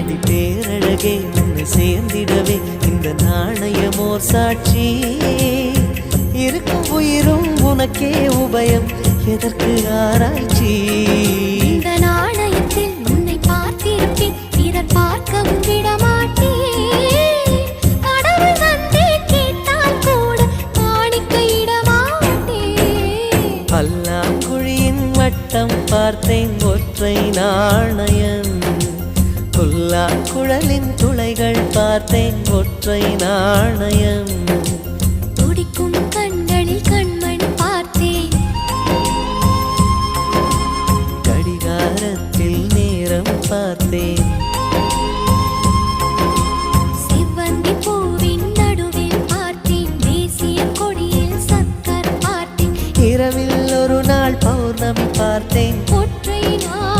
அடி பேரழகே உன்னை சேர்ந்திடவே இந்த நாணயமோர் சாட்சி இருக்கும் உயிரும் உனக்கே உபயம் எதற்கு ஆராய்ச்சி இந்த நாணயத்தில் உன்னை பார்த்திருப்பேன் பிறர் பார்க்கவும் விடமாட்டேன் கடவுள் வந்தே கேட்டால் கூட காணிக்கையிடமாட்டேன் பல்லாங்குழியின் வட்டம் பார்த்தேன் ஒற்றை நாணயம் புல்லாங்குழலின் துளைகள் பார்த்தேன் ஒற்றை நாணயம் துடிக்கும் கண்களில் கண்மணி பார்த்தேன் கடிகாரத்தில் நேரம் பார்த்தேன் செவ்வந்தி பூவின் நடுவில் பார்த்தேன் தேசிய கொடியில் சக்கர் பார்த்தேன் இரவில் ஒரு நாள் பௌர்ணமி பார்த்தேன் ஒற்றை நாள்